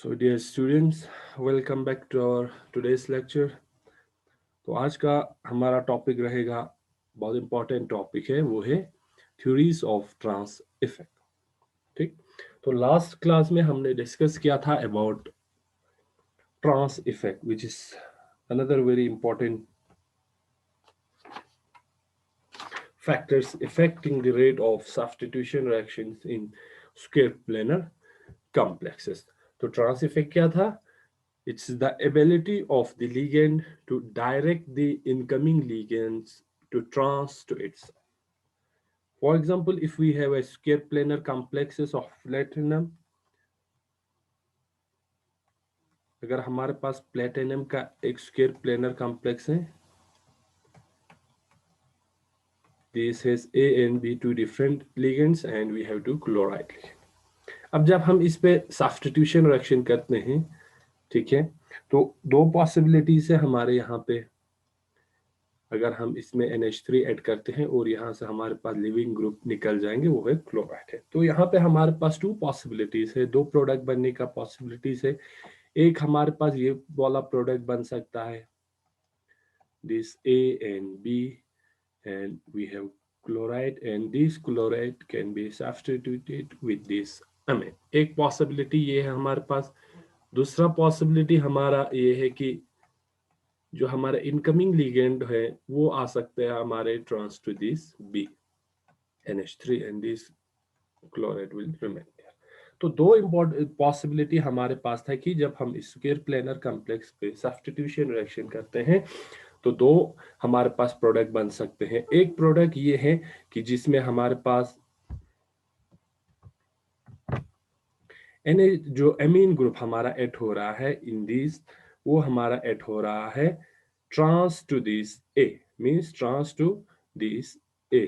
So dear students, welcome back to our today's lecture. तो आज का हमारा टॉपिक रहेगा, बहुत इंपॉर्टेंट टॉपिक है, वो है थ्योरीज ऑफ ट्रांस इफेक्ट। ठीक। तो लास्ट क्लास में हमने डिस्कस किया था about trans effect, which is another very important factors affecting the rate of substitution reactions in square planar complexes. तो ट्रांस इफेक्ट क्या था? It's the ability of the ligand to direct the incoming ligands to trans to itself. For example, if we have a square planar complexes of platinum, अगर हमारे पास platinum का एक square planar complex है, this has A and B two different ligands and we have two chloride ligand. अब जब हम इस पे सब्स्टिट्यूशन रिएक्शन करते हैं, ठीक है, तो दो पॉसिबिलिटीज है हमारे यहाँ पे। अगर हम इसमें NH3 ऐड करते हैं और यहाँ से हमारे पास लिविंग ग्रुप निकल जाएंगे, वो है क्लोराइड है। तो यहाँ पे हमारे पास टू पॉसिबिलिटीज है, दो प्रोडक्ट बनने का पॉसिबिलिटीज है। एक हमारे पास ये वाला प्रोडक्ट बन सकता है, this A and B and we have chloride and this chloride can be substituted with this amine। एक पॉसिबिलिटी ये है हमारे पास। दूसरा पॉसिबिलिटी हमारा ये है कि जो हमारे इनकमिंग लिगेंड है वो आ सकते हैं हमारे trans to this B NH3 and this chloride will remain there। तो दो इम्पोर्टेंट पॉसिबिलिटी हमारे पास था कि जब हम स्क्वायर प्लेनर कॉम्प्लेक्स पे सब्स्टिट्यूशन रिएक्शन करते हैं तो दो हमारे पास प्रोडक्ट बन सकते हैं। एक प्रोडक्ट ये है कि जिसमें हमारे पास जो एमीन ग्रुप हमारा ऐड हो रहा है इन दिस, वो हमारा ऐड हो रहा है trans to this A, means trans to this A.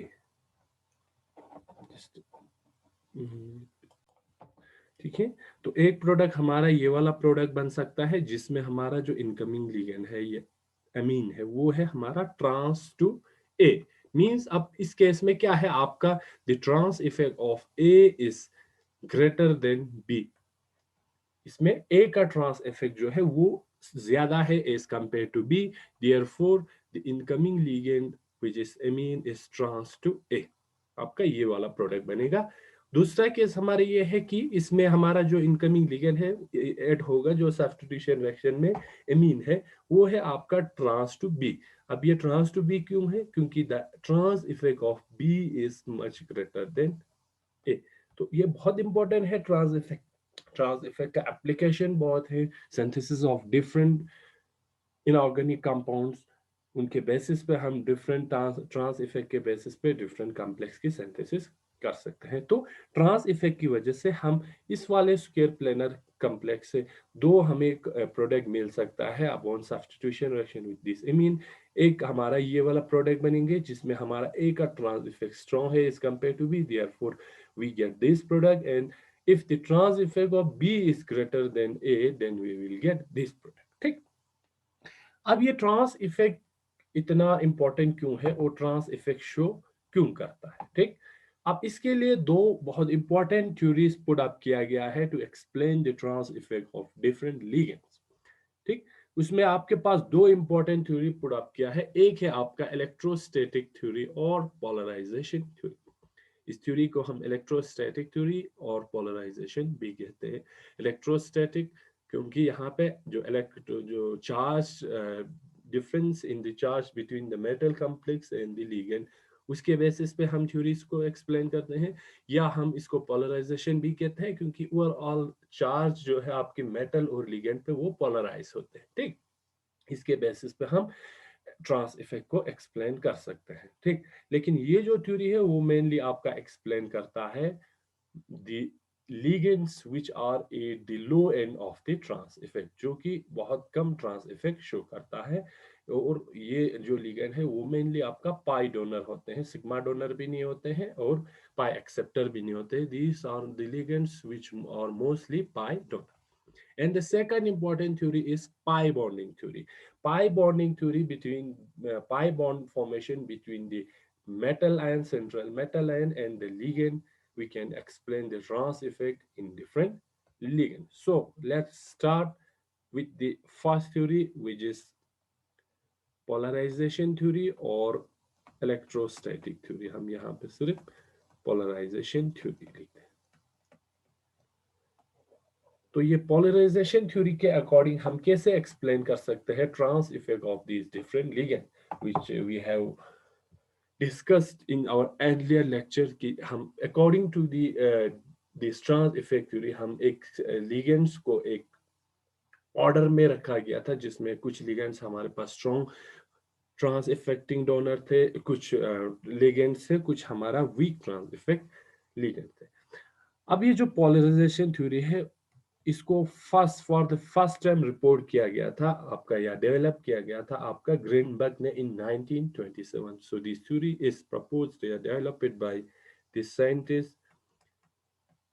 ठीक है। तो एक प्रोडक्ट हमारा ये वाला प्रोडक्ट बन सकता है जिसमें हमारा जो इनकमिंग लिगेंड है, ये एमीन है, वो है हमारा ट्रांस टू ए। मींस अब इस केस में क्या है आपका, the trans effect of A is greater than B. इसमें ए का ट्रांस इफेक्ट जो है वो ज्यादा है as compare to B, therefore the incoming ligand which is amine is trans to A. आपका ये वाला प्रोडक्ट बनेगा। दूसरा केस हमारे ये है कि इसमें हमारा जो इनकमिंग लिगेंड है ऐड होगा, जो सब्स्टिट्यूशन रिएक्शन में एमीन है, वो है आपका ट्रांस टू बी। अब ये ट्रांस टू बी क्यों है? क्योंकि the trans effect of B is much greater than A. तो ये बहुत इंपॉर्टेंट है ट्रांस इफेक्ट। ट्रांस इफेक्ट का एप्लीकेशन बहुत है, synthesis of different inorganic compounds, उनके बेसिस पे हम डिफरेंट ट्रांस इफेक्ट के बेसिस पे डिफरेंट कॉम्प्लेक्स की सिंथेसिस कर सकते हैं। तो ट्रांस इफेक्ट की वजह से हम इस वाले स्क्वायर प्लेनर कॉम्प्लेक्स से दो हमें प्रोडक्ट मिल सकता है upon substitution reaction with this imine. एक हमारा ये वाला प्रोडक्ट बनेंगे जिसमें हमारा ए का ट्रांस इफेक्ट स्ट्रॉन्ग है as compare to B, therefore we get this product. And if the trans effect of B is greater than A, then we will get this product। ठीक। अब ये trans effect इतना important क्यों है और trans effect show क्यों करता है? ठीक। अब इसके लिए दो बहुत इंपॉर्टेंट थ्योरीज पुट अप किया गया है to explain the trans effect of different ligands. ठीक। उसमें आपके पास दो इंपॉर्टेंट थ्योरी पुट अप किया है। एक है आपका इलेक्ट्रोस्टैटिक थ्योरी और पोलराइजेशन थ्योरी। इस थ्योरी को हम इलेक्ट्रोस्टैटिक थ्योरी और पोलराइजेशन भी कहते हैं। इलेक्ट्रोस्टैटिक क्योंकि यहाँ पे जो charge difference in the charge between the metal complex and the ligand, उसके बेसिस पे हम थ्योरीज को एक्सप्लेन करते हैं। या हम इसको पोलराइजेशन भी कहते हैं क्योंकि ओवरऑल चार्ज जो है आपके मेटल और लिगेंड पे वो पोलराइज होते हैं। ठीक। इसके बेसिस पे हम ट्रांस इफेक्ट को एक्सप्लेन कर सकते हैं। ठीक। लेकिन ये जो थ्योरी है वो मेनली आपका एक्सप्लेन करता है the ligands which are at the low end of the trans effect, जो कि बहुत कम ट्रांस इफेक्ट शो करता है। और ये जो लिगेंड है वो मेनली आपका पाई डोनर होते हैं, सिग्मा डोनर भी नहीं होते हैं और पाई एक्सेप्टर भी नहीं होते। These are the ligands which are mostly pi donor. And the second important theory is pi bonding theory. Pi bonding theory between pi bond formation between the metal ion, central metal ion, and the ligand. We can explain the trans effect in different ligand. So let's start with the first theory, which is polarization theory और electrostatic theory. हम यहाँ पे सिर्फ polarization theory लिखते हैं. तो ये polarization theory के according हम कैसे explain कर सकते हैं trans effect of these different ligand, which we have discussed in our earlier lecture कि हम according to this trans effect theory हम एक ligands को एक ऑर्डर में रखा गया था जिसमें कुछ लिगेंड्स हमारे पास स्ट्रॉन्ग ट्रांस इफेक्टिंग डोनर थे, कुछ लिगेंड्स थे, कुछ हमारा वीक ट्रांस इफेक्ट लिगेंड थे. अब ये जो पोलराइजेशन थ्योरी है इसको for the first time report किया गया था आपका या डेवलप किया गया था आपका ग्रीनबर्ग ने in 1927. So this theory is proposed या developed by this scientist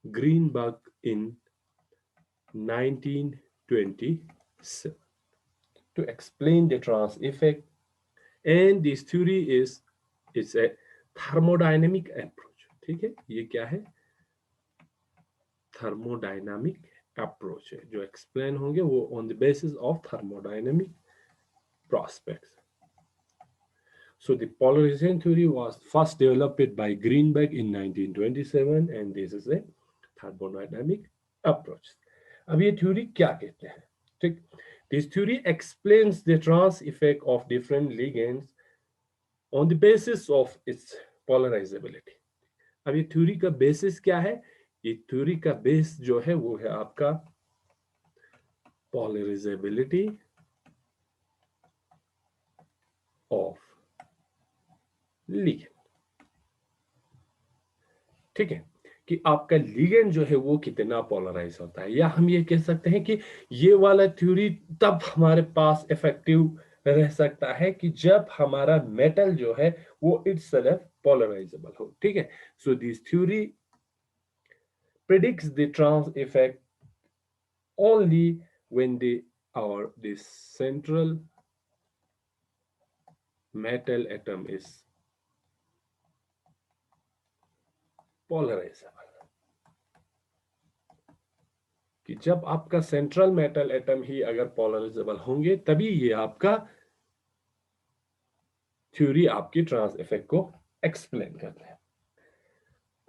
Grinberg in 1927 to explain the trans effect. And this theory is it's a thermodynamic approach. ठीक है, ये क्या है? Thermodynamic approach है जो explain होंगे वो on the basis of thermodynamic prospects. So the polarization theory was first developed by Greenberg in 1927 and this is a thermodynamic approach. अब ये theory क्या कहते हैं? ठीक, this theory explains the trans effect of different ligands on the basis of its polarizability. अब ये theory का basis क्या है? ये थ्योरी का बेस जो है वो है आपका polarizability of ligand. ठीक है कि आपका लिगेंड जो है वो कितना पोलराइज होता है, या हम ये कह सकते हैं कि ये वाला थ्योरी तब हमारे पास इफेक्टिव रह सकता है कि जब हमारा मेटल जो है वो इटसेल्फ पोलराइजेबल हो. ठीक है, सो this theory predicts the trans effect only when this central metal atom is polarizable. कि जब आपका सेंट्रल मेटल एटम ही अगर पोलराइजेबल होंगे तभी ये आपका थ्योरी आपकी ट्रांस इफेक्ट को एक्सप्लेन करते हैं.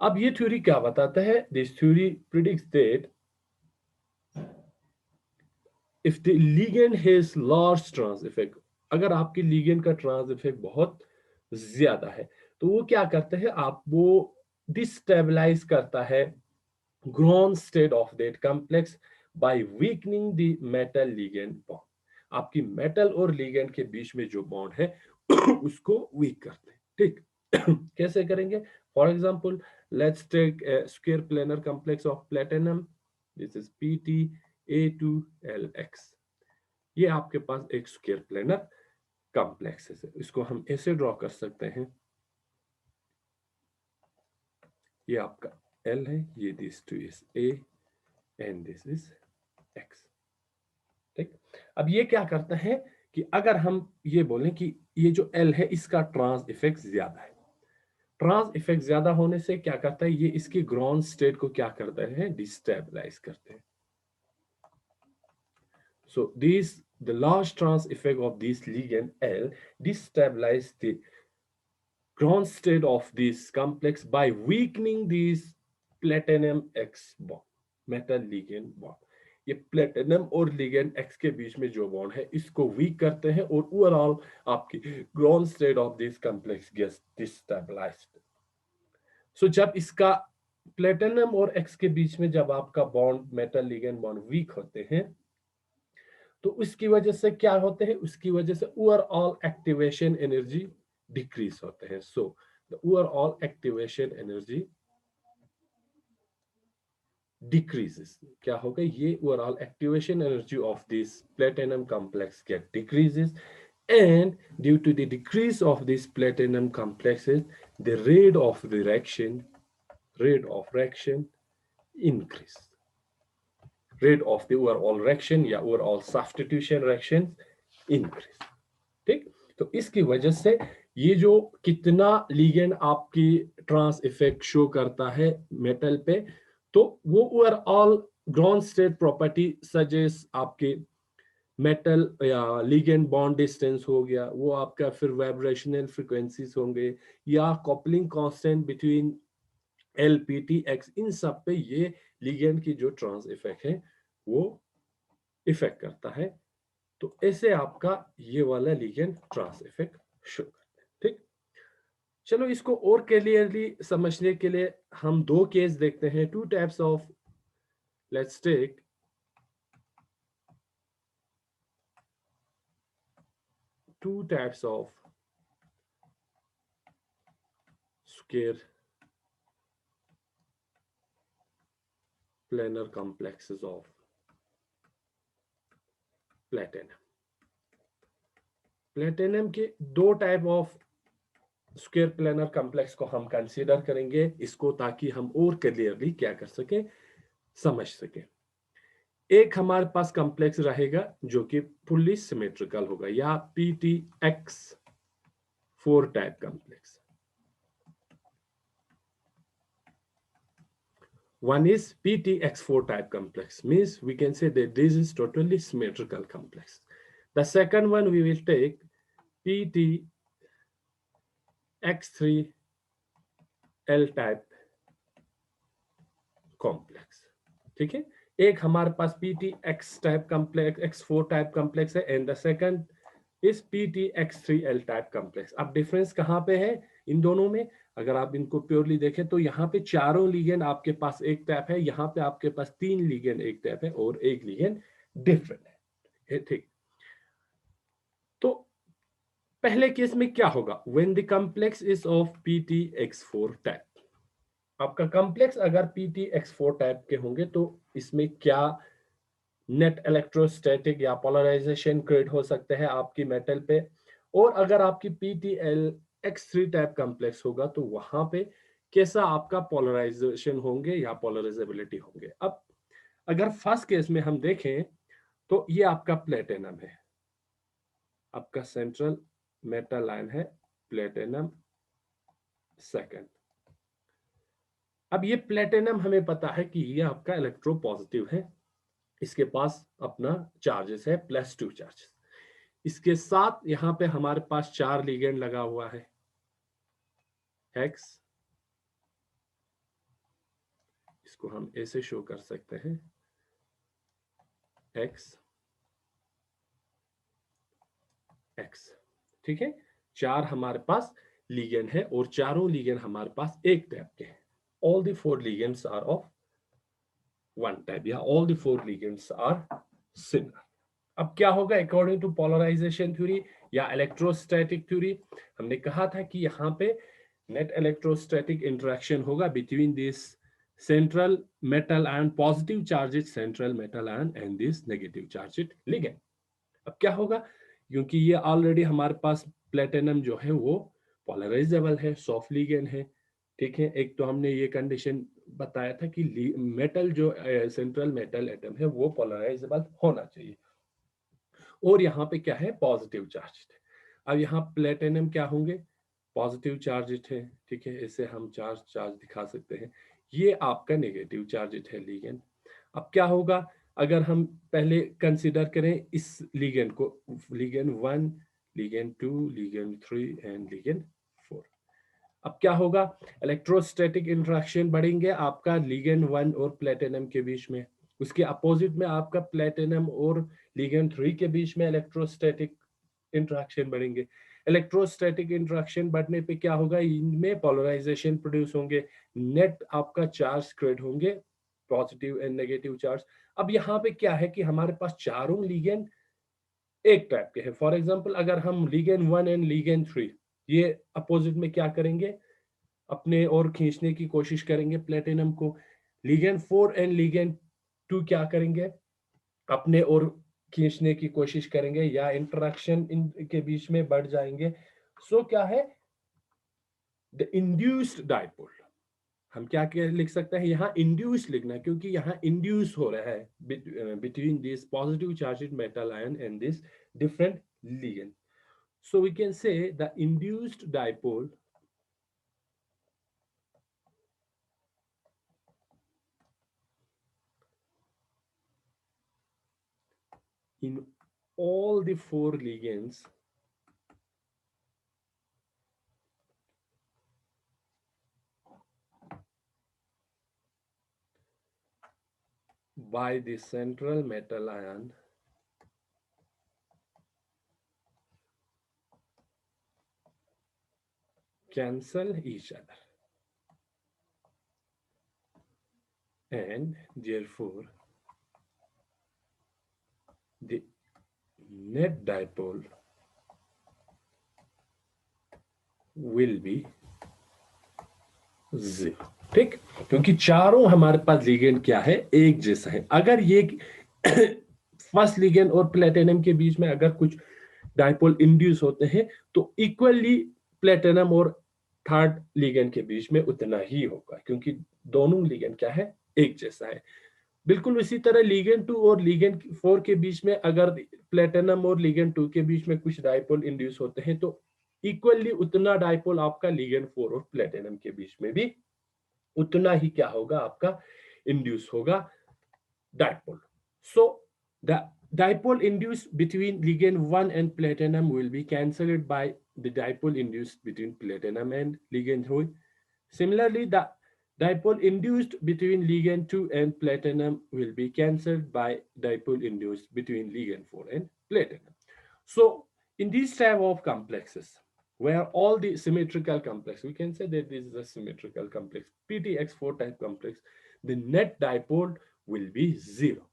अब ये थ्योरी क्या बताता है? This theory predicts that if the ligand has large trans effect, अगर आपके लिगेंड का ट्रांस इफेक्ट बहुत ज्यादा है तो वो क्या करते हैं, आप वो डिस्टेबलाइज करता है grown state of that complex by weakening the metal ligand bond. आपकी मेटल और लिगेंड के बीच में जो बॉन्ड है उसको वीक करते हैं. ठीक कैसे करेंगे? For example let's take square planar complex of platinum. This is PtA2LX. ये आपके पास एक स्क्वायर प्लेनर कॉम्प्लेक्स है. इसको हम ऐसे ड्रॉ कर सकते हैं, ये आपका L है, ये this two is A and this is X. ठीक, अब ये क्या करता है कि अगर हम ये बोलें कि ये जो L है इसका ट्रांस इफेक्ट ज्यादा है, ट्रांस इफेक्ट ज्यादा होने से क्या करता है, ये इसकी ग्राउंड स्टेट को क्या करते हैं, डिस्टेबलाइज करते हैं. So this the large trans effect of this ligand L destabilize the ground state of this complex by weakening these platinum X bond, metal ligand bond. ये प्लेटिनम और लिगेंड एक्स के बीच में जो बॉन्ड है इसको week करते हैं और ओवरऑल आपकी ground state of this complex gets destabilised. So जब इसका प्लेटिनम और एक्स के बीच में जब आपका bond metal ligand bond weak होते हैं तो उसकी वजह से क्या होते हैं, उसकी वजह से ओवरऑल एक्टिवेशन एनर्जी डिक्रीज होते हैं. So the overall activation energy decreases. क्या होगा, ये overall activation energy of this platinum complex get decreases and due to the decrease of this platinum complexes the rate of reaction increase. Rate of the overall reaction या overall substitution reaction increase. ठीक, तो इसकी वजह से ये जो कितना ligand आपकी ट्रांस इफेक्ट शो करता है मेटल पे, तो वो overall ground state property suggest आपके मेटल या लिगेंड बॉन्ड डिस्टेंस हो गया, वो आपका फिर वाइब्रेशनल फ्रिक्वेंसीज होंगे, या coupling constant between L P T X, इन सब पे ये लिगेंड की जो ट्रांस इफेक्ट है वो इफेक्ट करता है। तो ऐसे आपका ये वाला लिगेंड ट्रांस इफेक्ट शो करता है। ठीक, चलो इसको और क्लियरली समझने के लिए हम दो केस देखते हैं। Two types of, let's take two types of square planar complexes of platinum। Platinum के दो type of square planar complex को हम कंसीडर करेंगे इसको, ताकि हम और क्लियरली क्या कर सके, समझ सके। एक हमारे पास कॉम्प्लेक्स रहेगा जो कि फुल्ली सिमेट्रिकल होगा, या PTX 4 type complex. One is PTX4 type complex, means we can say that this is totally symmetrical complex. The second one we will take PTX3L type complex। ठीक है, एक हमारे पास PTX type complex, X4 type complex है, and the second is PTX3L type complex. अब difference कहाँ पे है इन दोनों में? अगर आप इनको प्योरली देखें तो यहाँ पे चारों लिगेंड आपके पास एक टाइप है, यहाँ पे आपके पास तीन लिगेंड एक टाइप है और एक लिगेंड डिफरेंट है। ठीक, तो पहले केस में क्या होगा? When the complex is of PTX4 type, आपका कॉम्प्लेक्स अगर PTX4 टाइप के होंगे तो इसमें क्या नेट इलेक्ट्रोस्टैटिक या पोलराइजेशन क्रिएट हो सकते हैं आपकी मेटल पे। और अगर आपकी PTLX3 टाइप कॉम्प्लेक्स होगा तो वहां पे कैसा आपका पोलराइजेशन होंगे या पोलराइजेबिलिटी होंगे। अब अगर फर्स्ट केस में हम देखें तो ये आपका प्लेटिनम है, आपका सेंट्रल मेटल लाइन है प्लेटिनम सेकंड। अब ये प्लेटिनम हमें पता है कि ये आपका इलेक्ट्रो पॉजिटिव है, इसके पास अपना चार्जेस है +2 चार्जेस। इसके साथ यहां पे हमारे पास चार लिगेंड लगा हुआ है, एक्स, इसको हम ऐसे शो कर सकते हैं, एक्स एक्स। ठीक है, चार हमारे पास लिगेंड है और चारों लिगेंड हमारे पास एक टाइप के हैं। All the four ligands are of one type, या all the four ligands are similar. अब क्या होगा अकॉर्डिंग टू पोलराइजेशन थ्योरी या इलेक्ट्रोस्टैटिक थ्योरी? हमने कहा था कि यहाँ पे नेट इलेक्ट्रोस्टैटिक इंटरेक्शन होगा between this central metal ion positive charged central metal ion and this negative charged ligand. अब क्या होगा, क्योंकि ये ऑलरेडी हमारे पास प्लेटिनम जो है वो पोलराइजेबल है, सॉफ्ट लिगेंड है। ठीक है, एक तो हमने ये कंडीशन बताया था कि मेटल जो सेंट्रल मेटल एटम है वो पोलराइजेबल होना चाहिए, और यहाँ पे क्या है, पॉजिटिव चार्ज। अब यहाँ प्लेटिनम क्या होंगे, पॉजिटिव चार्ज है। ठीक है, इसे हम चार्ज चार्ज दिखा सकते हैं। ये आपका नेगेटिव चार्ज है लिगेंड। अब क्या होगा अगर हम पहले कंसीडर करें इस लिगेंड को, ligand 1, ligand 2, ligand 3 and ligand 4। अब क्या होगा, इलेक्ट्रोस्टैटिक इंटरेक्शन बढ़ेंगे आपका लिगेंड 1 और प्लेटिनम के बीच में। उसके अपोजिट में आपका प्लेटिनम और लिगेंड 3 के बीच में इलेक्ट्रोस्टैटिक इंटरेक्शन बढ़ेंगे। इलेक्ट्रोस्टैटिक इंटरेक्शन बढ़ने पे क्या होगा, इनमें पोलराइजेशन प्रोड्यूस होंगे, नेट आपका चार्ज क्रिएट होंगे, पॉजिटिव एंड नेगेटिव चार्ज। अब यहाँ पे क्या है कि हमारे पास चारों लिगेंड एक टाइप के हैं। फॉर एग्जांपल अगर हम लिगेंड 1 एंड लिगेंड 3 ये अपोजिट में क्या करेंगे, अपने और खींचने की कोशिश करेंगे प्लेटिनम को। लिगेंड 4 एंड लिगेंड 2 क्या करेंगे, अपने और खींचने की कोशिश करेंगे या इंटरेक्शन इनके बीच में बढ़ जाएंगे। सो क्या है, द इंड्यूस्ड डाइपोल। हम क्या क्या लिख सकते हैं यहाँ, इंड्यूस लिखना, क्योंकि यहाँ इंड्यूस हो रहा है between this positive charged metal ion and this different ligand. So we can say the induced dipole in all the four ligands by the central metal ion cancel each other, and therefore the net dipole will be zero. ठीक, क्योंकि चारों हमारे पास ligand क्या है, एक जैसा है। अगर ये फर्स्ट लिगेंड और प्लेटिनम के बीच में अगर कुछ डाइपोल इंड्यूस होते हैं तो इक्वली प्लेटिनम और थर्ड लिगेंड के बीच में उतना ही होगा, क्योंकि दोनों लिगेंड क्या है, एक जैसा है। बिल्कुल इसी तरह लिगेंड 2 और लिगेंड 4 के बीच में अगर प्लेटिनम और लिगेंड 2 के बीच में कुछ डाइपोल इंड्यूस होते हैं तो इक्वली उतना डाइपोल आपका लिगेंड 4 और प्लेटिनम के बीच में भी उतना ही क्या होगा, आपका इंड्यूस होगा dipole. So the dipole induced between ligand 1 and platinum will be cancelled by the dipole induced between platinum and ligand 2. Similarly, the dipole induced between ligand 2 and platinum will be cancelled by dipole induced between ligand 4 and platinum. So in these type of complexes, where all the symmetrical complex, we can say that this is a symmetrical complex, PTX4 type complex, the net dipole will be zero.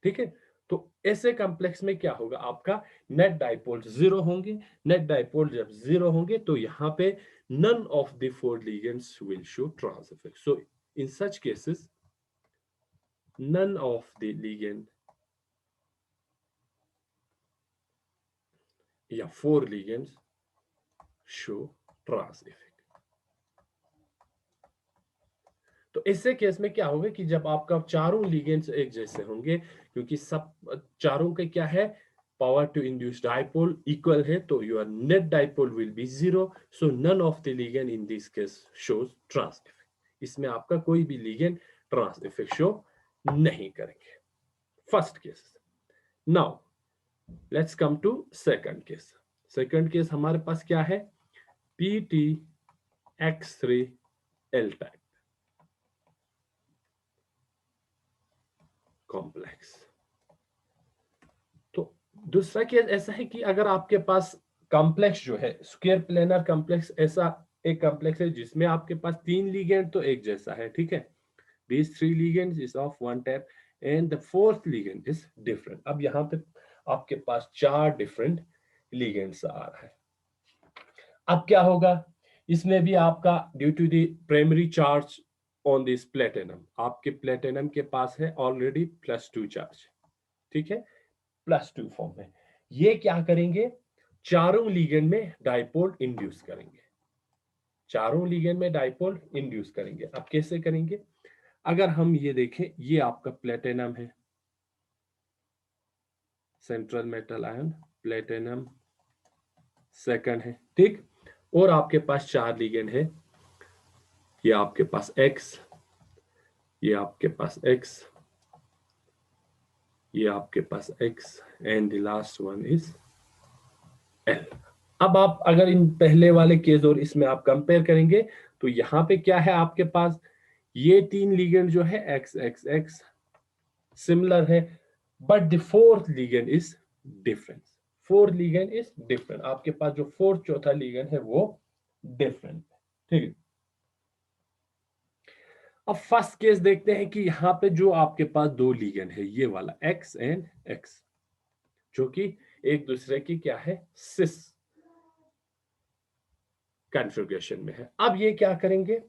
ठीक है, तो ऐसे complex में क्या होगा, आपका net dipole zero होंगे। Net dipole जब जीरो होंगे तो यहां पे none of the four ligands will show trans effect. So in such cases, none of the ligand या four ligands show trans effect. तो ऐसे केस में क्या होगा कि जब आपका चारों लिगेंड्स एक जैसे होंगे, क्योंकि सब चारों के क्या है, power to induce dipole equal है, तो your net dipole will be zero. So none of the ligand in this case shows trans effect. इसमें आपका कोई भी लिगेंड ट्रांस इफेक्ट शो नहीं करेंगे, first case. Now let's come to second case. Second case हमारे पास क्या है, PTX3L टाइप कॉम्प्लेक्स। तो दूसरा केस ऐसा है कि अगर आपके पास कॉम्प्लेक्स जो है स्क्वायर प्लेनर कॉम्प्लेक्स, ऐसा एक कॉम्प्लेक्स है जिसमें आपके पास तीन लिगेंड तो एक जैसा है, ठीक है, these three ligands is of one type and the fourth ligand is different. अब यहाँ पे आपके पास चार डिफरेंट लिगेंड्स आ रहा है। अब क्या होगा, इसमें भी आपका due to the primary charge on this platinum, आपके प्लेटिनम के पास है ऑलरेडी +2 चार्ज, ठीक है, +2 फॉर्म में। ये क्या करेंगे, चारों लिगेंड में डाइपोल इंड्यूस करेंगे, चारों लिगेंड में डाइपोल इंड्यूस करेंगे। अब कैसे करेंगे, अगर हम ये देखें, ये आपका प्लेटिनम है, central metal ion platinum second है, ठीक, और आपके पास चार लिगेंड है, ये आपके पास X, ये आपके पास X, ये आपके पास X and the last one is L। अब आप अगर इन पहले वाले केस और इसमें आप कंपेयर करेंगे तो यहां पे क्या है, आपके पास ये तीन लिगेंड जो है X X X सिमिलर है, but the fourth ligand is different, fourth ligand is different, आपके पास जो फोर्थ चौथा लिगेंड है वो डिफरेंट, ठीक है। अब फर्स्ट केस देखते हैं कि यहां पे जो आपके पास दो लिगेंड है, ये वाला X एंड X, जो कि एक दूसरे की क्या है, सिस कॉन्फ़िगरेशन में है। अब ये क्या करेंगे,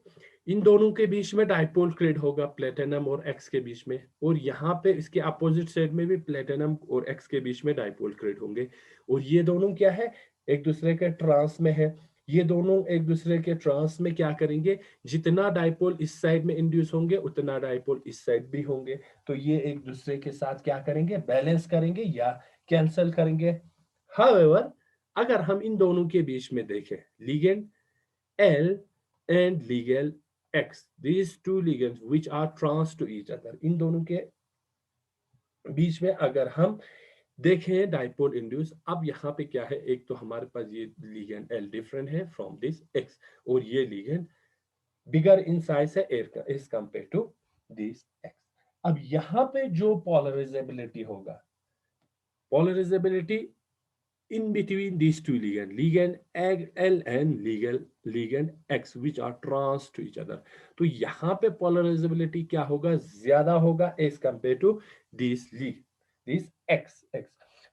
इन दोनों के बीच में डाइपोल क्रिएट होगा प्लेटिनम और X के बीच में, और यहाँ पे इसके अपोजिट साइड में भी प्लेटिनम और X के बीच में डाइपोल क्रिएट होंगे, और ये दोनों क्या है, एक दूसरे के ट्रांस में है। ये दोनों एक दूसरे के ट्रांस में क्या करेंगे, जितना डाइपोल इस साइड में इंड्यूस होंगे उतना डाइपोल इस साइड भी होंगे, तो ये एक दूसरे के साथ क्या करेंगे, बैलेंस करेंगे या कैंसिल करेंगे। हाउएवर अगर हम इन दोनों के बीच में देखें, ligand L and ligand X, these two ligands which are trans to each other, इन दोनों के बीच में अगर हम देखें डाइपोल इंड्यूस, अब यहाँ पे क्या है, एक तो हमारे पास ये लिगेंड एल डिफरेंट है फ्रॉम दिस एक्स, और ये लिगेंड बिगर इन साइज है as compare to this X. अब यहाँ पे जो पोलराइजेबिलिटी होगा, polarizability in between these two ligand L and ligand X which are trans to each other, तो यहाँ पे polarizability क्या होगा, ज्यादा होगा as compared to these X।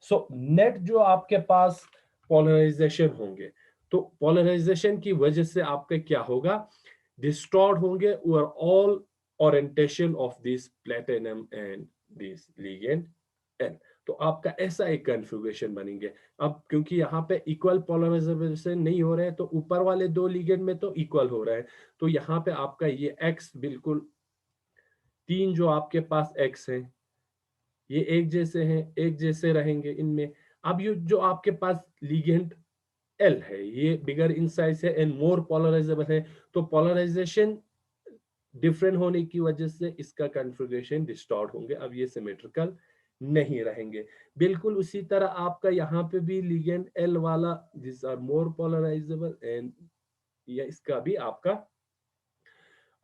so net जो आपके पास polarization होंगे, तो polarization की वजह से आपका क्या होगा, distort होंगे और all orientation of this platinum and this ligand L, तो आपका ऐसा एक कॉन्फ़िगरेशन बनेंगे। अब क्योंकि यहाँ पे इक्वल पोलराइजेशन नहीं हो रहा है, तो ऊपर वाले दो लिगेंड में तो इक्वल हो रहा है, तो यहाँ पे आपका ये एक्स बिल्कुल, तीन जो आपके पास एक्स हैं ये एक जैसे हैं, एक जैसे रहेंगे इनमें। अब ये जो आपके पास लिगेंड एल है ये बिगर इन साइज है एंड मोर पोलराइजेबल है, तो पोलराइजेशन डिफरेंट होने की वजह से इसका कॉन्फ़िगरेशन डिस्टॉर्ट होंगे, अब ये सिमेट्रिकल नहीं रहेंगे। बिल्कुल उसी तरह आपका यहाँ पे भी लिगेंड एल वाला this are more polarizable and या इसका भी आपका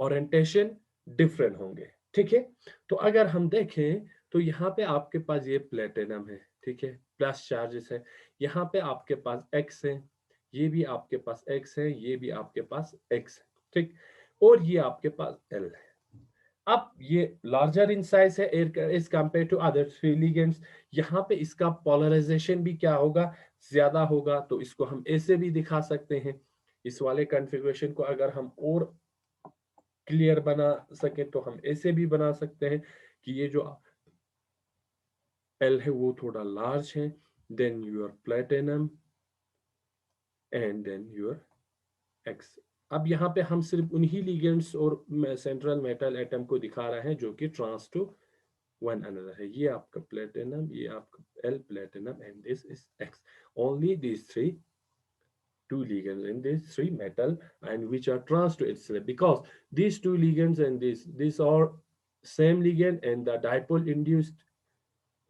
ओरिएंटेशन डिफरेंट होंगे, ठीक है। तो अगर हम देखें तो यहाँ पे आपके पास ये प्लेटिनम है, ठीक है, प्लस चार्जेस है, यहाँ पे आपके पास एक्स है, ये भी आपके पास एक्स है, ये भी आपके पास एक्स है, ठीक, और ये आपके पास एल है। अब ये लार्जर इन साइज है as compare to other three ligands, यहाँ पे इसका पोलराइजेशन भी क्या होगा, ज्यादा होगा, तो इसको हम ऐसे भी दिखा सकते हैं। इस वाले कॉन्फ़िगरेशन को अगर हम और क्लियर बना सके तो हम ऐसे भी बना सकते हैं कि ये जो एल है वो थोड़ा लार्ज है, then your platinum and then your X. अब यहाँ पे हम सिर्फ उन्हीं लिगेंड्स और सेंट्रल मेटल एटम को दिखा रहे हैं जो कि ट्रांस टू वन अनदर है। ये आपका प्लेटिनम, ये आपका L platinum and this is x, only these three two ligands in these three metal and which are trans to itself, because these two ligands and these are same ligand and the dipole induced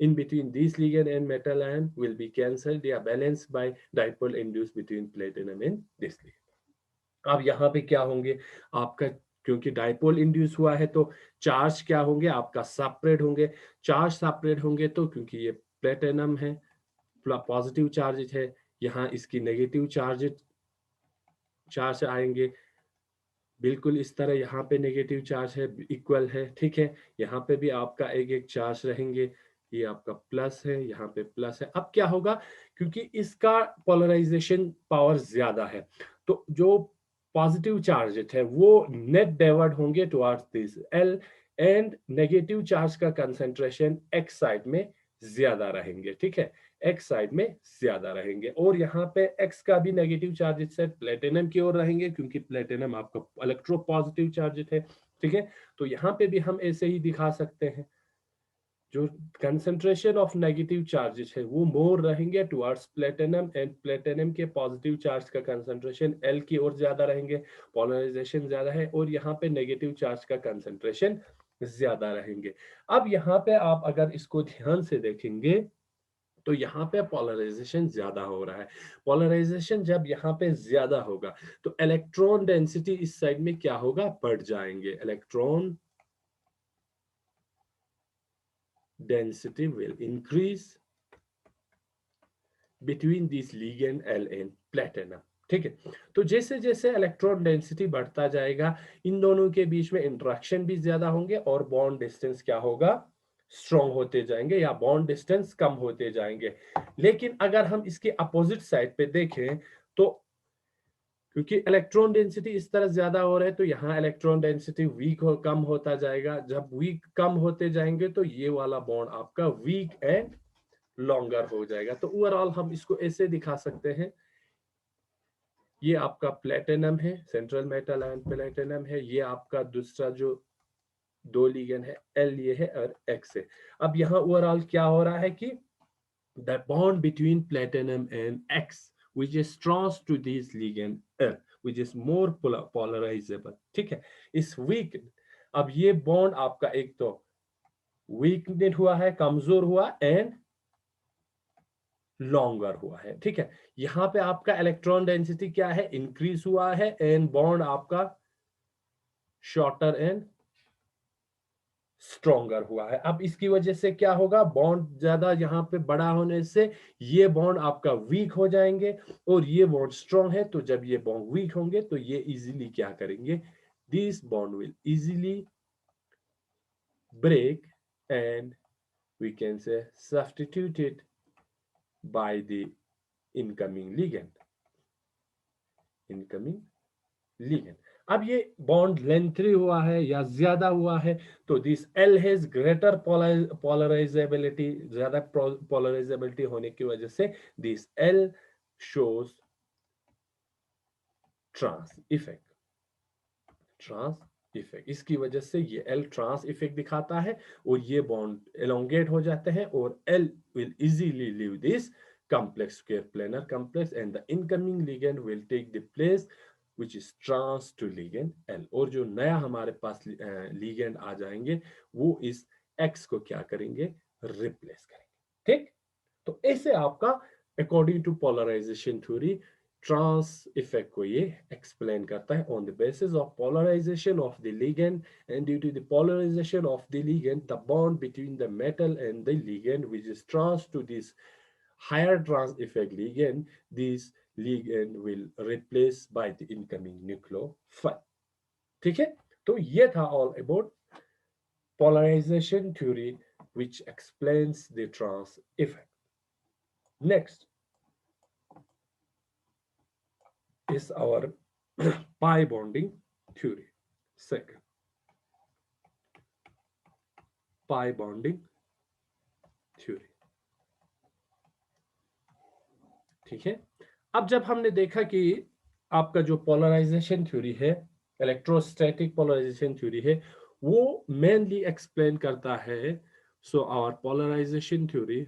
in between these ligand and metal ion will be cancelled, they are balanced by dipole induced between platinum and this ligand। अब यहाँ पे क्या होंगे आपका, क्योंकि dipole induce हुआ है तो चार्ज क्या होंगे आपका सेपरेट होंगे, चार्ज सेपरेट होंगे तो क्योंकि ये प्लेटिनम है पॉजिटिव चार्ज है, यहाँ इसकी नेगेटिव चार्ज आएंगे, बिल्कुल इस तरह यहाँ पे नेगेटिव चार्ज है इक्वल है, ठीक है, यहाँ पे भी आपका एक एक चार्ज रहेंगे, ये आपका प्लस है, यहाँ पे प्लस है। अब क्या होगा, क्योंकि इसका पोलराइजेशन पावर ज्यादा है, तो जो पॉजिटिव चार्ज है वो नेट डाइवर्ट होंगे towards this L and negative charge का कंसेंट्रेशन एक्स साइड में ज्यादा रहेंगे, ठीक है, एक्स साइड में ज्यादा रहेंगे, और यहाँ पे एक्स का भी नेगेटिव चार्ज से प्लेटिनम की ओर रहेंगे क्योंकि प्लेटिनम आपका इलेक्ट्रो पॉजिटिव चार्ज है, ठीक है। तो यहाँ पे भी हम ऐसे ही दिखा सकते हैं, जो कंसेंट्रेशन ऑफ नेगेटिव चार्जेस है वो मोर रहेंगे टुवर्ड्स प्लेटिनम एंड प्लेटिनम के पॉजिटिव चार्ज का कंसेंट्रेशन एल की ओर ज्यादा रहेंगे, पोलराइजेशन ज्यादा है, और यहाँ पे नेगेटिव चार्ज का कंसेंट्रेशन ज्यादा रहेंगे। अब यहाँ पे आप अगर इसको ध्यान से देखेंगे तो यहाँ पे पोलराइजेशन ज्यादा हो रहा है, पोलराइजेशन जब यहाँ पे ज्यादा होगा तो इलेक्ट्रॉन डेंसिटी इस साइड में क्या होगा, बढ़ जाएंगे, electron density will increase between these ligand L and platinum, ठीक है। तो जैसे जैसे इलेक्ट्रॉन डेंसिटी बढ़ता जाएगा इन दोनों के बीच में इंटरेक्शन भी ज्यादा होंगे और बॉन्ड डिस्टेंस क्या होगा, स्ट्रॉन्ग होते जाएंगे या बॉन्ड डिस्टेंस कम होते जाएंगे। लेकिन अगर हम इसके अपोजिट साइड पे देखें तो क्योंकि इलेक्ट्रॉन डेंसिटी इस तरह ज्यादा हो रहा है तो यहाँ इलेक्ट्रॉन डेंसिटी वीक हो कम होता जाएगा, जब वीक कम होते जाएंगे तो ये वाला बॉन्ड आपका वीक एंड लॉन्गर हो जाएगा। तो ओवरऑल हम इसको ऐसे दिखा सकते हैं, ये आपका प्लेटिनम है, सेंट्रल मेटल आयन प्लेटिनम है, ये आपका दूसरा जो दो लिगेंड है एल ये है और एक्स है। अब यहाँ ओवरऑल क्या हो रहा है कि the bond between platinum and X which is trans to these ligand L which is more polarizable, ठीक है, इस weak, अब ये बॉन्ड आपका एक तो वीकनेस हुआ है, कमजोर हुआ एंड लॉन्गर हुआ है, ठीक है। यहां पे आपका इलेक्ट्रॉन डेंसिटी क्या है, इंक्रीज हुआ है, एंड बॉन्ड आपका शॉर्टर एंड स्ट्रॉन्गर हुआ है। अब इसकी वजह से क्या होगा, बॉन्ड ज्यादा यहाँ पे बड़ा होने से ये बॉन्ड आपका वीक हो जाएंगे, और ये बॉन्ड स्ट्रॉन्ग है, तो जब ये बॉन्ड वीक होंगे तो ये इजीली क्या करेंगे, this bond will easily break, and we can say substituted by the incoming ligand. incoming ligand. अब ये बॉन्ड लेंथी हुआ है या ज्यादा हुआ है, तो this L has greater polarizability, ज्यादा पोलराइजेबिलिटी होने की वजह से this L shows trans effect. Trans effect, इसकी वजह से ये एल ट्रांस इफेक्ट दिखाता है, और ये बॉन्ड एलोंगेट हो जाते हैं, और L will easily leave this complex square planar complex, and the incoming ligand will take the place which is trans to ligand L, और जो नया हमारे पास ligand आ जाएंगे वो इस X को क्या करेंगे, रिप्लेस करेंगे, ठीक। तो ऐसे आपका according to polarisation theory trans effect को ये एक्सप्लेन करता है। On the basis of polarization of the ligand, and due to the polarization of the ligand, the bond between the metal and the ligand which is trans to this higher trans effect ligand, this ligand will replace by the incoming nucleophile, ठीक है। तो ये था all about polarization theory which explains the trans effect. Next is our pi bonding theory. Second, pi bonding theory, ठीक है। अब जब हमने देखा कि आपका जो पोलराइजेशन थ्योरी है, इलेक्ट्रोस्टैटिक पोलराइजेशन थ्योरी है, वो मेनली एक्सप्लेन करता है, so our polarization theory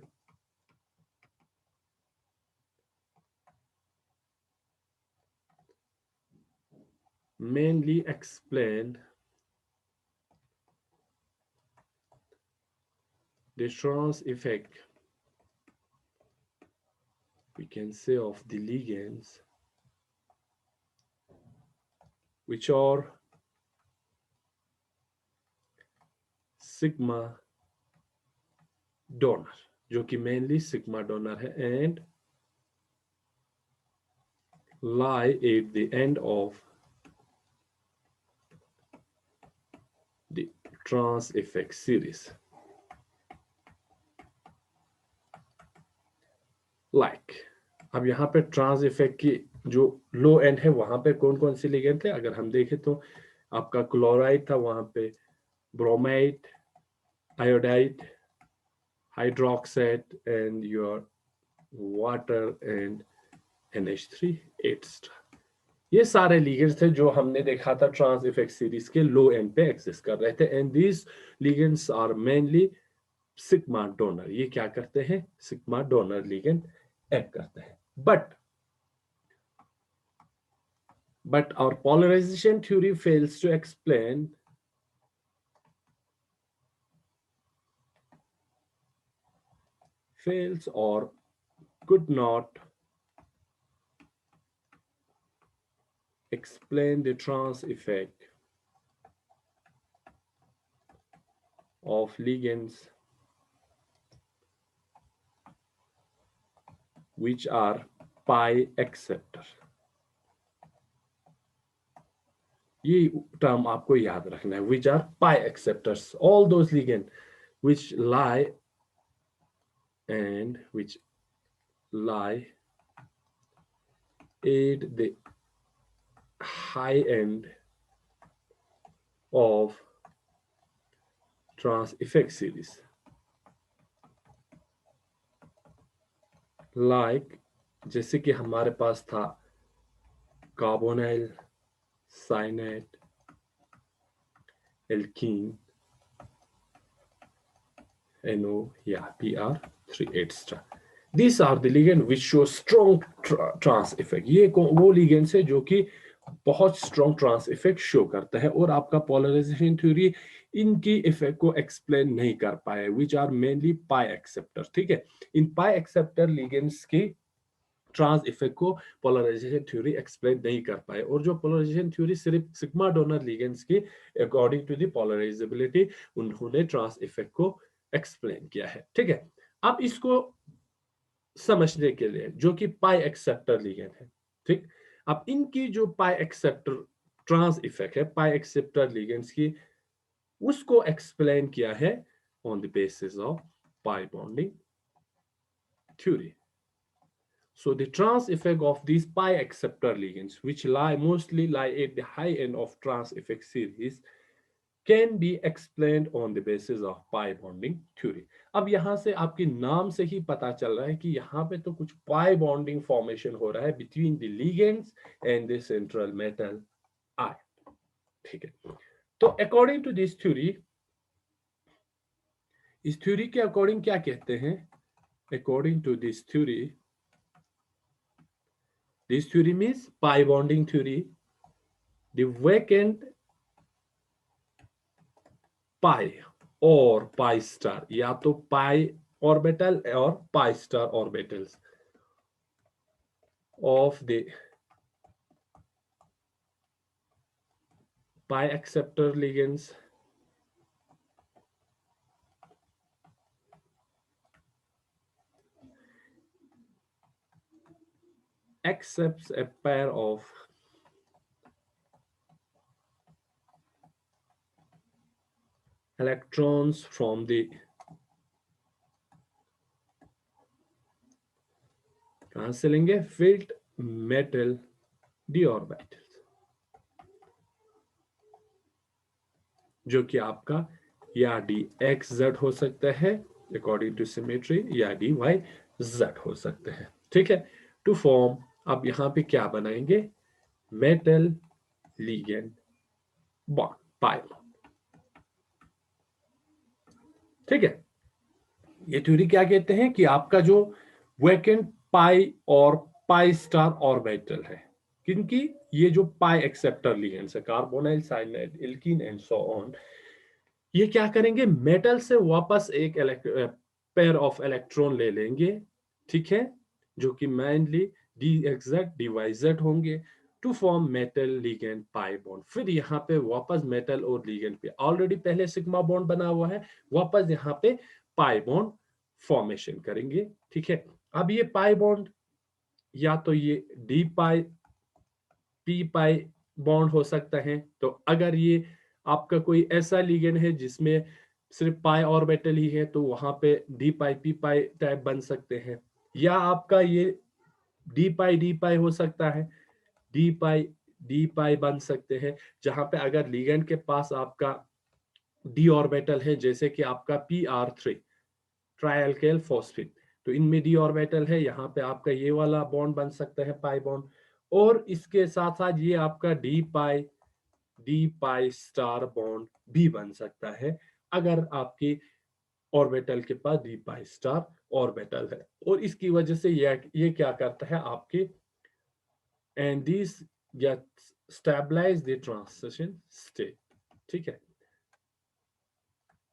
mainly explained the trans effect, we can say, of the ligands which are sigma donor, जो कि mainly sigma donor है, and lie at the end of the trans effect series, like अब यहाँ पे trans effect की जो लो and है वहां पे कौन कौन से लिगेंड थे, अगर हम देखें तो आपका क्लोराइड था, वहां पे bromide, iodide, hydroxide, and your water and NH3 extra. ये सारे लिगेंड्स थे जो हमने देखा था ट्रांस इफेक्ट सीरीज के लो एंड पे एग्जिस्ट कर रहे थे, and these ligands are mainly sigma donor. ये क्या करते हैं, सिग्मा डोनर लिगेंड एक्ट करते हैं। But our polarization theory fails to explain or could not explain the trans effect of ligands which are pi acceptor। ये term आपको याद रखना है, which are pi acceptors, all those ligands which lie at the high end of trans effect series, like जैसे कि हमारे पास था carbonyl, cyanide, alkene, NO, yeah, PR3 extra. These are the ligand which show strong trans effect. ये वो ligand है जो कि बहुत strong trans effect show करता है, और आपका polarization theory इनकी इफेक्ट को एक्सप्लेन नहीं कर पाए, which are mainly pi acceptor. ठीक है, इन पाई एक्सेप्टर लिगेंड्स की ट्रांस इफेक्ट को पोलराइजेशन थ्योरी एक्सप्लेन नहीं कर पाए, और जो पोलराइजेशन थ्योरी सिर्फ सिग्मा डोनर लिगेंड्स की अकॉर्डिंग टू द पोलराइजेबिलिटी उन्होंने ट्रांस इफेक्ट को एक्सप्लेन किया है। ठीक है, अब इसको समझने के लिए जो कि पाई एक्सेप्टर लिगेंड है, ठीक, अब इनकी जो पाई एक्सेप्टर ट्रांस इफेक्ट है पाई एक्सेप्टर लिगेंड्स की, उसको एक्सप्लेन किया है on the basis of pi bonding theory. So the trans effect of these pi acceptor ligands, which mostly lie at the high end of trans effect series, can be explained on the basis of pi bonding theory. अब यहां से आपके नाम से ही पता चल रहा है कि यहाँ पे तो कुछ pi bonding formation हो रहा है between the ligands and the central metal ion। ठीक है, तो according to this theory, इस थ्योरी के अकॉर्डिंग क्या कहते हैं? According to this theory means pi bonding theory, the vacant पाई और पाई स्टार, या तो पाई ऑर्बिटल और pi star orbitals of the pi acceptor ligands accepts a pair of electrons from the, कहां से लेंगे? filled metal d orbitals, जो कि आपका या डी एक्स जेड हो सकता है अकॉर्डिंग टू सिमेट्री, या डी वाई जेड हो सकते हैं। ठीक है, टू फॉर्म, अब यहां पे क्या बनाएंगे? Metal ligand bond, pi bond. ठीक है, ये थ्योरी क्या कहते हैं कि आपका जो वैकेंट पाई और पाई स्टार ऑर्बिटल है, किनकी? ये जो पाई एक्सेप्टर लिगेंड्स है, carbonyl, cyanide, alkene and so on, ये क्या करेंगे? मेटल से वापस एक पेयर ऑफ इलेक्ट्रॉन ले लेंगे, ठीक है, जो कि mainly D X Z D Y Z होंगे, to form metal ligand pi bond. फिर यहाँ पे वापस मेटल और लिगेंड पे ऑलरेडी पहले सिग्मा बॉन्ड बना हुआ है, वापस यहाँ पे पाई बॉन्ड फॉर्मेशन करेंगे। ठीक है, अब ये पाई बॉन्ड या तो ये डी पाई पी पाई बॉन्ड हो सकता है, तो अगर ये आपका कोई ऐसा लिगेंड है जिसमें सिर्फ पाई ऑर्बिटल ही है, तो वहां पे डी पाई पी पाई टाइप बन सकते हैं, या आपका ये डी पाई हो सकता है, डी पाई बन सकते हैं, जहां पे अगर लिगेंड के पास आपका डी ऑर्बिटल है, जैसे कि आपका PR3 ट्राइएल्काइल फॉस्फेट, तो इनमें डी ऑर्बिटल है, यहाँ पे आपका ये वाला बॉन्ड बन सकता है पाई बॉन्ड, और इसके साथ साथ ये आपका डी पाई स्टार बॉन्ड भी बन सकता है, अगर आपकी ऑर्बिटल के पास डी पाई स्टार ऑर्बिटल है। और इसकी वजह से ये क्या करता है आपके, and this get stabilize the transition state. ठीक है,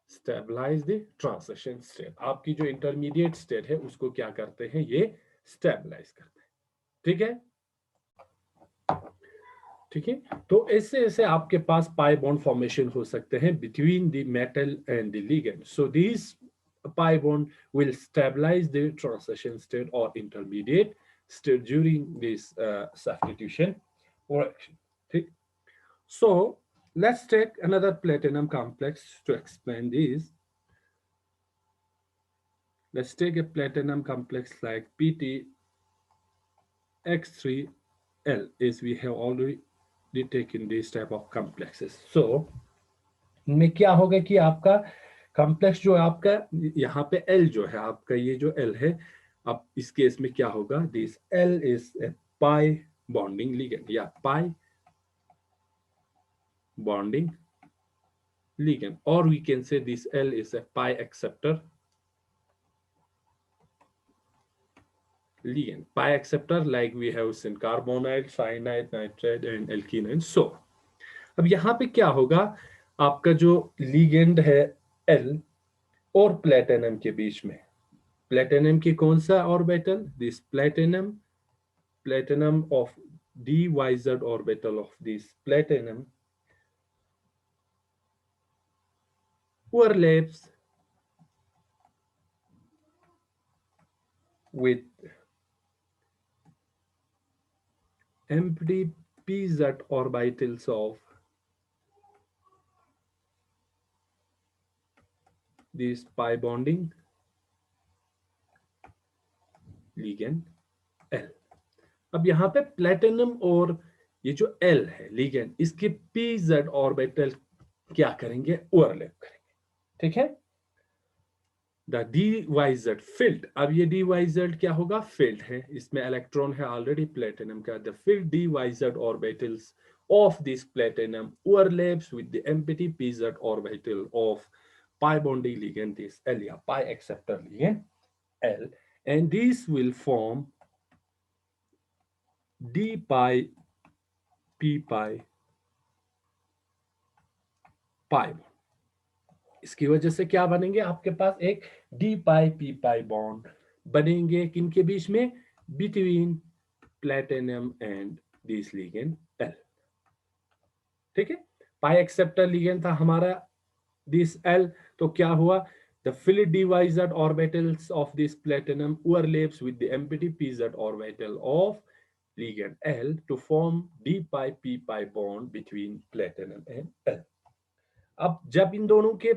स्टेबलाइज द ट्रांजिशन स्टेट, आपकी जो इंटरमीडिएट स्टेट है उसको क्या करते हैं? ये स्टेबलाइज करते हैं। ठीक है, ठीक है, तो ऐसे ऐसे आपके पास पाई बॉन्ड फॉर्मेशन हो सकते हैं between the metal and the ligand. So this pi bond will stabilize the transition state or intermediate state during this substitution reaction. Okay? So let's take another platinum complex to explain this. Let's take a platinum complex like PtX3L, as we have already taken these type of complexes. So इनमें क्या होगा कि आपका complex जो आपका यहाँ पे L जो है आपका, ये जो L है, अब इस केस में क्या होगा? This L is a pi bonding ligand, या पाई बॉन्डिंग लिगेंड, और we can say this L is a pi acceptor ligand. Pi acceptor like we have seen carbonyl, cyanide, nitride and alkene and so. अब यहाँ पे क्या होगा? आपका जो ligand है L और प्लेटिनम के बीच में, प्लेटिनम की कौन सा orbital, this platinum of dyz orbital of this platinum overlaps with empty pz orbitals of this pi bonding ligand L। अब यहाँ पे प्लेटिनम और ये जो L है लिगेंड, इसके pz ऑर्बिटल क्या करेंगे, ओवरलैप करेंगे, ठीक है। द dyz filled, अब ये dyz क्या होगा, filled है, इसमें इलेक्ट्रॉन है ऑलरेडी प्लेटिनम का। The filled dyz orbitals of this platinum overlaps with the empty pz orbital of pi bonding ligand this L या pi acceptor ligand L, and these will form d pi p pi pi। इसकी वजह से क्या बनेंगे, आपके पास एक D पाई P pi bond बनेंगे, किनके बीच में, between platinum and this ligand L, ठीक है। पाई एक्सेप्टर लिगेंड था हमारा दिस L, तो क्या हुआ, the filled divisor orbitals of this platinum overlaps with the empty pz orbital of ligand L to form d pi p pi bond between platinum and L। अब जब इन दोनों के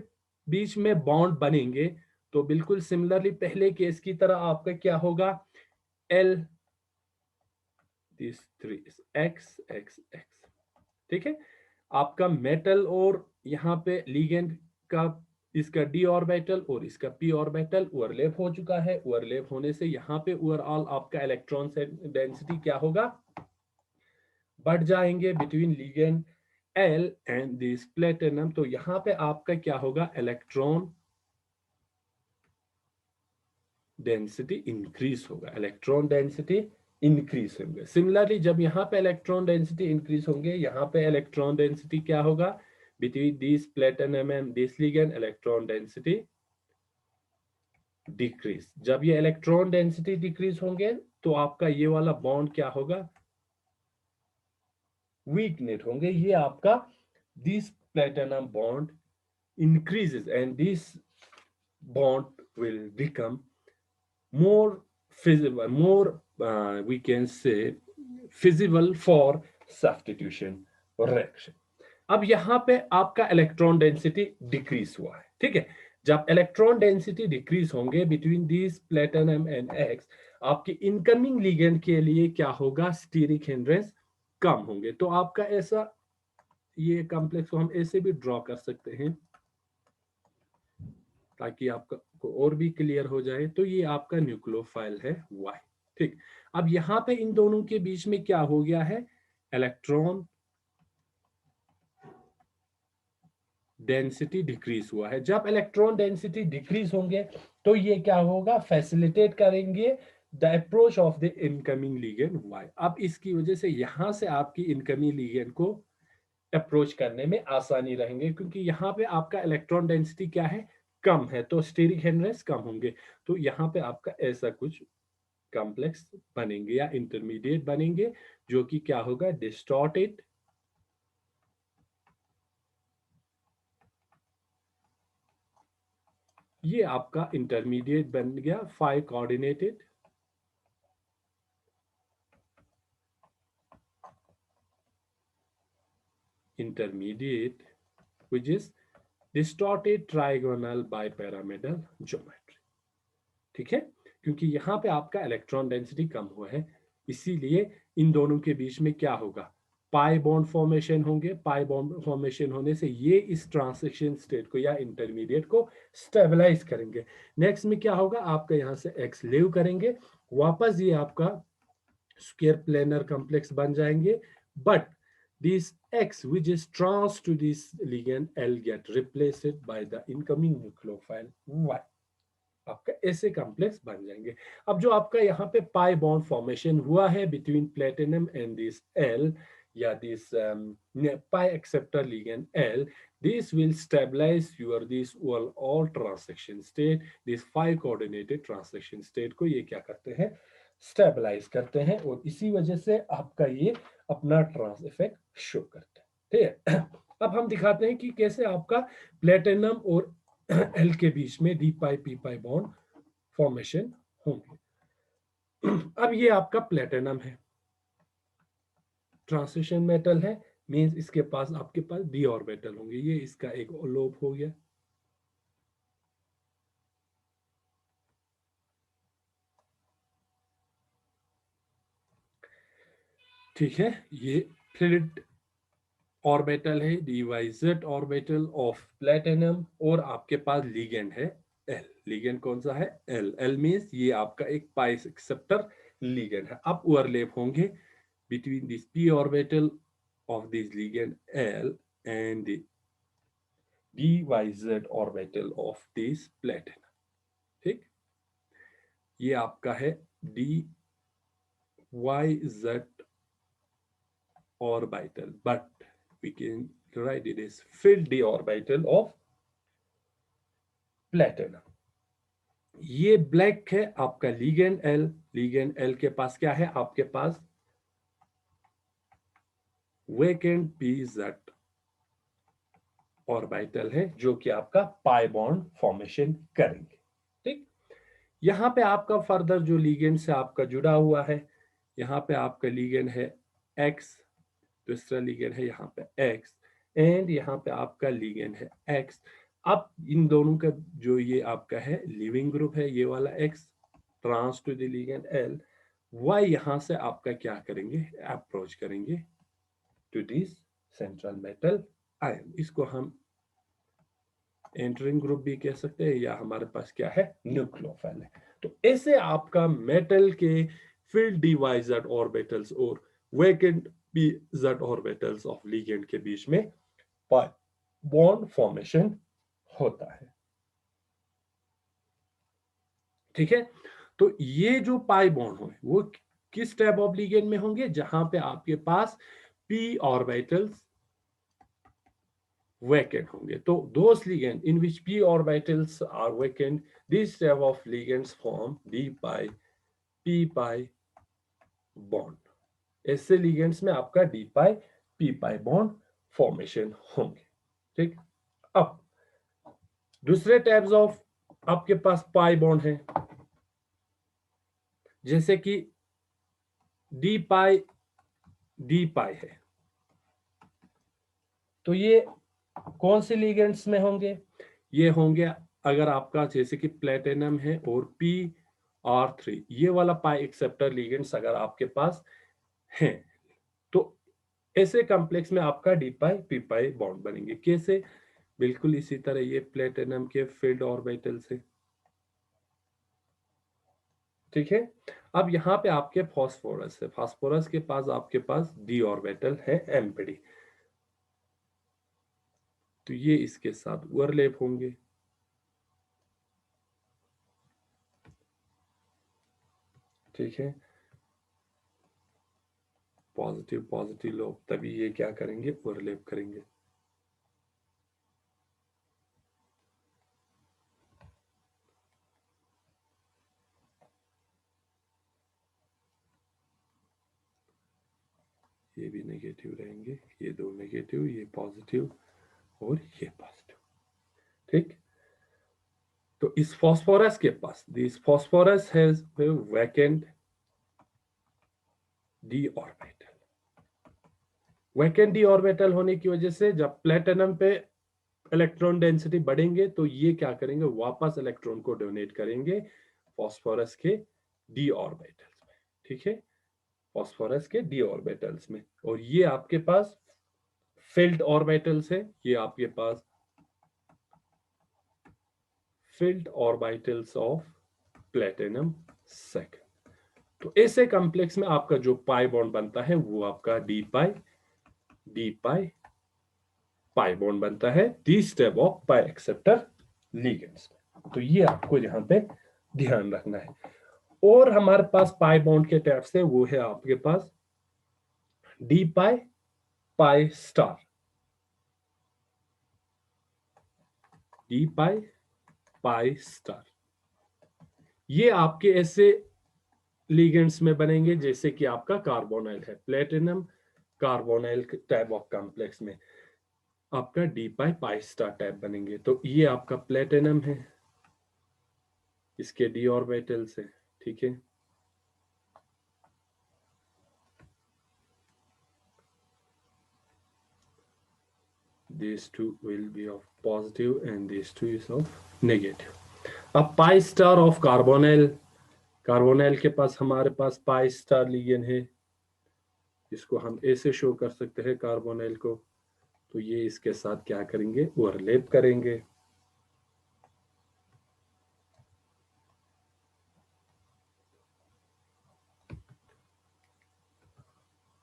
बीच में बॉन्ड बनेंगे तो बिल्कुल सिमिलरली पहले केस की तरह आपका क्या होगा, L this 3 x x x, ठीक है। आपका मेटल और यहाँ पे लिगेंड का इसका d ऑर्बिटल और इसका p ऑर्बिटल ओवरलैप हो चुका है। ओवरलैप होने से यहाँ पे ओवरऑल आपका इलेक्ट्रॉन डेंसिटी क्या होगा, बढ़ जाएंगे between ligand L and this platinum. तो यहाँ पे आपका क्या होगा, इलेक्ट्रॉन डेंसिटी इंक्रीज होगा, इलेक्ट्रॉन डेंसिटी इंक्रीज होंगे। सिमिलरली जब यहाँ पे इलेक्ट्रॉन डेंसिटी इंक्रीज होंगे, यहाँ पे इलेक्ट्रॉन डेंसिटी क्या होगा, between this platinum and this ligand electron density decrease. जब ये इलेक्ट्रॉन डेंसिटी डिक्रीज होंगे तो आपका ये वाला बॉन्ड क्या होगा, वीकनेट होंगे। ये आपका this platinum bond increases and this bond will become more feasible, more we can say feasible for substitution reaction। अब यहां पे आपका इलेक्ट्रॉन डेंसिटी डिक्रीज हुआ है, ठीक है। जब इलेक्ट्रॉन डेंसिटी डिक्रीज होंगे between this platinum and x, आपके इनकमिंग लिगेंड के लिए क्या होगा, स्टीरिक हिंड्रेंस कम होंगे। तो आपका ऐसा ये कॉम्प्लेक्स को हम ऐसे भी ड्रॉ कर सकते हैं ताकि आपको और भी क्लियर हो जाए। तो ये आपका न्यूक्लियोफाइल है Y, ठीक। अब यहाँ पे इन दोनों के बीच में क्या हो गया है, इलेक्ट्रॉन डेंसिटी डिक्रीज हुआ है। जब इलेक्ट्रॉन डेंसिटी डिक्रीज होंगे तो ये क्या होगा, फैसिलिटेट करेंगे the approach of the incoming ligand Y। अब इसकी वजह से यहां से आपकी इनकमिंग लिगेंड को अप्रोच करने में आसानी रहेंगे, क्योंकि यहाँ पे आपका इलेक्ट्रॉन डेंसिटी क्या है, कम है, तो स्टीरिक हिंड्रेंस कम होंगे। तो यहाँ पे आपका ऐसा कुछ कॉम्प्लेक्स बनेंगे या इंटरमीडिएट बनेंगे, जो कि क्या होगा, डिस्टॉर्टेड ये आपका इंटरमीडिएट बन गया 5 coordinated intermediate which is distorted trigonal bipyramidal geometry, ठीक है। क्योंकि यहाँ पे आपका इलेक्ट्रॉन डेंसिटी कम हुआ है, इसीलिए इन दोनों के बीच में क्या होगा, पाई बॉन्ड फॉर्मेशन होंगे। पाई बॉन्ड फॉर्मेशन होने से ये इस ट्रांजिशन स्टेट को या इंटरमीडिएट को स्टेबलाइज करेंगे। नेक्स्ट में क्या होगा, आपका यहाँ से एक्स लीव करेंगे, वापस ये आपका स्क्वायर प्लेनर कॉम्प्लेक्स बन जाएंगे, but this X which is trans to this ligand L get replaced by the incoming nucleophile Y। आपका ऐसे कॉम्प्लेक्स बन जाएंगे। अब जो आपका यहाँ पे पाई बॉन्ड फॉर्मेशन हुआ है between platinum and this L या this pi acceptor ligand L, This will stabilize your this all transaction state. This 5 coordinated transaction state को ये क्या करते हैं, स्टेबलाइज करते हैं, और इसी वजह से आपका ये अपना ट्रांस इफेक्ट शो करता है। ठीक है, अब हम दिखाते हैं कि कैसे आपका प्लेटिनम और एल के बीच में डी पाई पी पाई बॉन्ड फॉर्मेशन होंगे। अब ये आपका प्लेटिनम है, ट्रांजिशन मेटल है, मींस इसके पास आपके पास डी ऑर्बिटल होंगे। ये इसका एक लोब हो गया। ठीक है, ये फ्लिट ऑर्बिटल है, डीवाइजेड ऑर्बिटल ऑफ प्लेटिनम, और आपके पास लिगेंड है एल। लिगेंड कौन सा है, एल। एल मींस ये आपका एक पाई एक्सेप्टर लिगेंड है। अब ओवरलैप होंगे between this p orbital of this ligand L and the dyz orbital of this platinum। ठीक, ये आपका है dyz orbital, but we can write it as filled d orbital of platinum। ये black है आपका लिगेंड एल। लिगेंड एल के पास क्या है, आपके पास वेकेंट pz ऑर्बिटल है, जो कि आपका पाई बॉन्ड फॉर्मेशन करेंगे। ठीक, यहां पे आपका फर्दर जो लिगेंड से आपका जुड़ा हुआ है, यहाँ पे आपका लिगेंड है X, दूसरा लिगेंड है यहाँ पे X, एंड यहाँ पे आपका लिगेंड है X। अब इन दोनों का जो ये आपका है लिविंग ग्रुप है, ये वाला X trans to the ligand L, Y यहाँ से आपका क्या करेंगे, अप्रोच करेंगे to this central metal ion. इसको हम एंटरिंग ग्रुप भी कह सकते हैं, या हमारे पास क्या है, न्यूक्लियोफाइल है। तो ऐसे आपका मेटल के फील्ड डिवाइजर ऑर्बिटल्स और vacant pz orbitals of ligand के बीच में बॉन्ड फॉर्मेशन होता है। ठीक है, तो ये जो पाई बॉन्ड हो वो किस टाइप ऑफ लिगेंड में होंगे, जहां पे आपके पास p ऑर्बिटल्स vacant होंगे। तो those ligand in which p orbitals are vacant, these type of ligands form d pi p pi bond। ऐसे ligands में आपका d pi p pi bond formation होंगे। ठीक, अब दूसरे टाइप्स ऑफ आपके पास पाई बॉन्ड है, जैसे कि d pi है। तो ये कौन से लिगेंड्स में होंगे, ये होंगे अगर आपका जैसे कि प्लेटिनम है और Pr3, ये वाला पाई एक्सेप्टर लिगेंड्स अगर आपके पास हैं, तो ऐसे कॉम्प्लेक्स में आपका डी पाई पी पाई बॉन्ड बनेंगे। कैसे, बिल्कुल इसी तरह ये प्लेटिनम के फील्ड ऑर्बिटल से। ठीक है, अब यहाँ पे आपके फास्फोरस है, फास्फोरस के पास आपके पास डी ऑर्बिटल है एम्पटी, तो ये इसके साथ ओवरलैप होंगे। ठीक है, पॉजिटिव पॉजिटिव लोग, तभी ये क्या करेंगे, ओवरलैप करेंगे। ये भी नेगेटिव रहेंगे, ये दो नेगेटिव, ये पॉजिटिव और ये पॉजिटिव। ठीक, तो इस फास्फोरस के पास this phosphorus has vacant D orbital. Vacant D orbital होने की वजह से जब प्लेटिनम पे इलेक्ट्रॉन डेंसिटी बढ़ेंगे, तो ये क्या करेंगे, वापस इलेक्ट्रॉन को डोनेट करेंगे फास्फोरस के डी ऑर्बिटल्स में। ठीक है, फास्फोरस के डी ऑर्बिटल्स में, और ये आपके पास फिल्ड ऑर्बिटल्स है, ये आपके पास filled orbitals of platinum second. तो ऐसे कॉम्प्लेक्स में आपका जो पाई बॉन्ड बनता है वो आपका डी पाई पाई बॉन्ड बनता है this type of pi acceptor ligands. तो ये आपको यहां पे ध्यान रखना है। और हमारे पास पाई बॉन्ड के टाइप्स है, वो है आपके पास D pi pi star. D pi pi star. ये आपके ऐसे लिगेंड्स में बनेंगे जैसे कि आपका कार्बोनाइल है, platinum carbonyl type of complex में आपका D pi pi star type बनेंगे। तो ये आपका प्लेटिनम है, इसके डी ऑर्बिटल्स है, ठीक है। These two will be of positive and these two is of negative. अब pi star of carbonyl, carbonyl के पास हमारे पास पाई स्टार लिगेंड है, इसको हम ऐसे शो कर सकते हैं कार्बोनाइल को। तो ये इसके साथ क्या करेंगे, ओवरलैप करेंगे।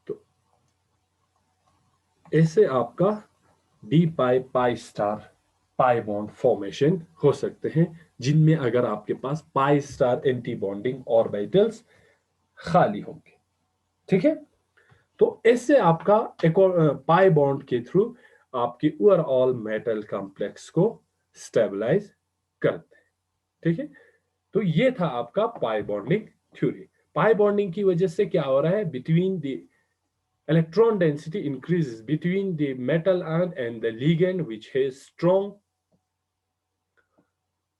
तो ऐसे आपका D pi pi star pi bond formation हो सकते हैं, जिनमें अगर आपके पास pi star antibonding orbitals खाली होंगे, ठीक है। तो ऐसे आपका एक और पाई बॉन्ड के थ्रू आपकी ओवरऑल मेटल कॉम्प्लेक्स को स्टेबलाइज करते हैं, ठीक है। तो ये था आपका pi bonding theory. Pi bonding की वजह से क्या हो रहा है, between the electron density increases between the metal ion and the ligand which has strong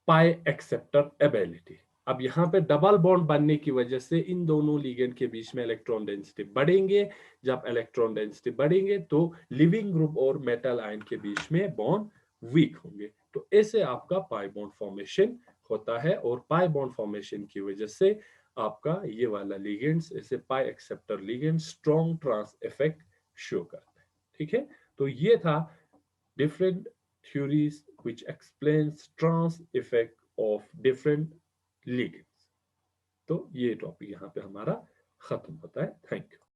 pi acceptor ability। अब यहाँ पे डबल बॉन्ड बनने की वजह से इन दोनों लिगेंड के बीच में इलेक्ट्रॉन डेंसिटी बढ़ेंगे। जब इलेक्ट्रॉन डेंसिटी बढ़ेंगे तो लिविंग ग्रुप और मेटल आयन के बीच में बॉन्ड वीक होंगे। तो ऐसे आपका पाई बॉन्ड फॉर्मेशन होता है, और पाई बॉन्ड फॉर्मेशन की वजह से आपका ये वाला लिगेंड्स ऐसे pi acceptor ligand strong trans effect show करते हैं, ठीक है। तो ये था different theories which explains trans effect of different ligands। तो ये टॉपिक यहाँ पे हमारा खत्म होता है। Thank you.